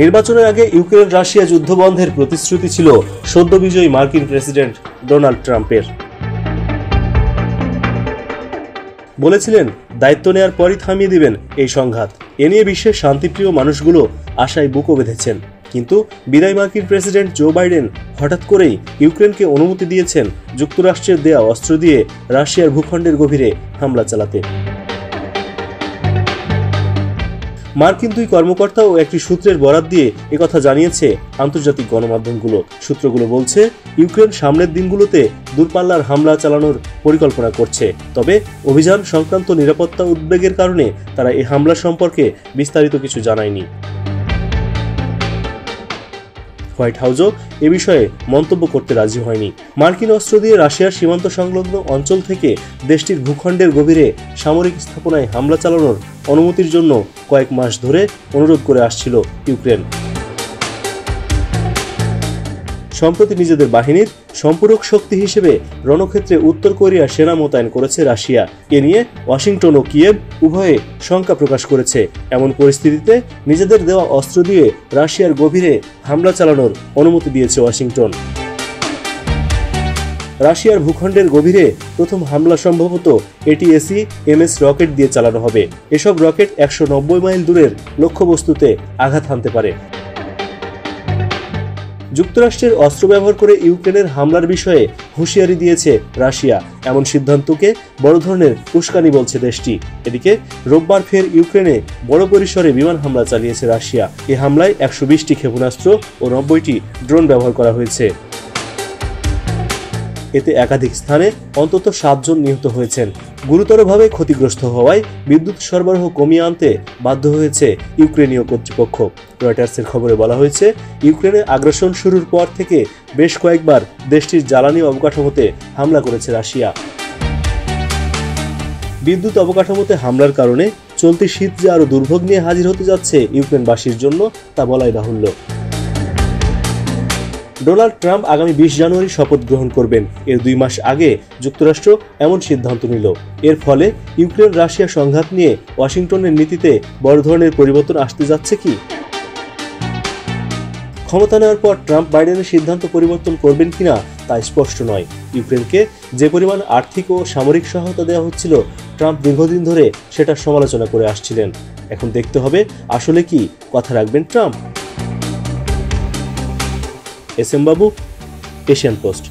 নির্বাচনের আগে Ukraine Russia যুদ্ধ বন্ধের প্রতিশ্রুতি ছিল সদ্য বিজয়ী মার্কিন প্রেসিডেন্ট ডোনাল্ড ট্রাম্পের। বলেছিলেন দায়িত্ব নেয়ার পরই থামিয়ে দিবেন এই সংঘাত। এ নিয়ে বিশ্বের শান্তিপ্রিয় মানুষগুলো আশায় বুকও বেঁধেছেন। কিন্তু বিদায়ী মার্কিন প্রেসিডেন্ট জো বাইডেন হঠাৎ করেই ইউক্রেনকে অনুমতি দিয়েছেন যুক্তরাষ্ট্রের দেয়া অস্ত্র দিয়ে রাশিয়ার ভূখণ্ডের গভীরে হামলা চালাতে। মার্কিন দুই কর্মকর্তা ও একটি সূত্রের বরাত দিয়ে একথা জানিয়েছে আন্তর্জাতিক গণমাধ্যমগুলো। সূত্রগুলো বলছে ইউক্রেন সামনের দিনগুলোতে দূরপাল্লার হামলা চালানোর পরিকল্পনা করছে, তবে অভিযান সংক্রান্ত নিরাপত্তা উদ্বেগের কারণে তারা এই হামলা সম্পর্কে বিস্তারিত কিছু জানায়নি। হোয়াইট হাউসও এ বিষয়ে মন্তব্য করতে রাজি হয়নি। মার্কিন অস্ত্র দিয়ে রাশিয়ার সীমান্ত সংলগ্ন অঞ্চল থেকে দেশটির ভূখণ্ডের গভীরে সামরিক স্থাপনায় হামলা চালানোর অনুমতির জন্য কয়েক মাস ধরে অনুরোধ করে আসছিল ইউক্রেন। সম্প্রতি নিজেদের বাহিনীর সম্পূরক শক্তি হিসেবে রণক্ষেত্রে উত্তর কোরিয়া সেনা মোতায়েন করেছে রাশিয়া। এ নিয়ে ওয়াশিংটন ও কিয়েভ উভয়ে শঙ্কা প্রকাশ করেছে। এমন পরিস্থিতিতে নিজেদের দেওয়া অস্ত্র দিয়ে রাশিয়ার গভীরে হামলা চালানোর অনুমতি দিয়েছে ওয়াশিংটন। রাশিয়ার ভূখণ্ডের গভীরে প্রথম হামলা সম্ভবত ATACMS রকেট দিয়ে চালানো হবে। এসব রকেট 190 মাইল দূরের লক্ষ্যবস্তুতে আঘাত হানতে পারে। যুক্তরাষ্ট্রের অস্ত্র ব্যবহার করে ইউক্রেনের হামলার বিষয়ে হুঁশিয়ারি দিয়েছে রাশিয়া। এমন সিদ্ধান্তকে বড় ধরনের উস্কানি বলছে দেশটি। এদিকে রোববার ফের ইউক্রেনে বড় পরিসরে বিমান হামলা চালিয়েছে রাশিয়া। এ হামলায় 120টি ক্ষেপণাস্ত্র ও 90টি ড্রোন ব্যবহার করা হয়েছে। এতে একাধিক স্থানে অন্তত 7 জন নিহত হয়েছেন। গুরুতরভাবে ক্ষতিগ্রস্ত হওয়ায় বিদ্যুৎ সরবরাহ কমিয়ে আনতে বাধ্য হয়েছে ইউক্রেনীয় কর্তৃপক্ষ। রয়টার্সের খবরে বলা হয়েছে, ইউক্রেনে আগ্রাসন শুরুর পর থেকে বেশ কয়েকবার দেশটির জ্বালানি অবকাঠামোতে হামলা করেছে রাশিয়া। বিদ্যুৎ অবকাঠামোতে হামলার কারণে চলতি শীত যে আরও দুর্ভোগ নিয়ে হাজির হতে যাচ্ছে ইউক্রেনবাসীর জন্য তা বলাই বাহুল্য। ডোনাল্ড ট্রাম্প আগামী 20 জানুয়ারি শপথ গ্রহণ করবেন। এর 2 মাস আগে যুক্তরাষ্ট্র এমন সিদ্ধান্ত নিল। এর ফলে ইউক্রেন রাশিয়া সংঘাত নিয়ে ওয়াশিংটনের নীতিতে বড় ধরনের পরিবর্তন আসতে যাচ্ছে কি? ক্ষমতা নেওয়ার পর ট্রাম্প বাইডেনের সিদ্ধান্ত পরিবর্তন করবেন কিনা তা স্পষ্ট নয়। ইউক্রেনকে যে পরিমাণ আর্থিক ও সামরিক সহায়তা দেওয়া হচ্ছিল, ট্রাম্প দীর্ঘদিন ধরে সেটার সমালোচনা করে আসছিলেন। এখন দেখতে হবে আসলে কি কথা রাখবেন ট্রাম্প। এস এম বাবু, এশিয়ান পোস্ট।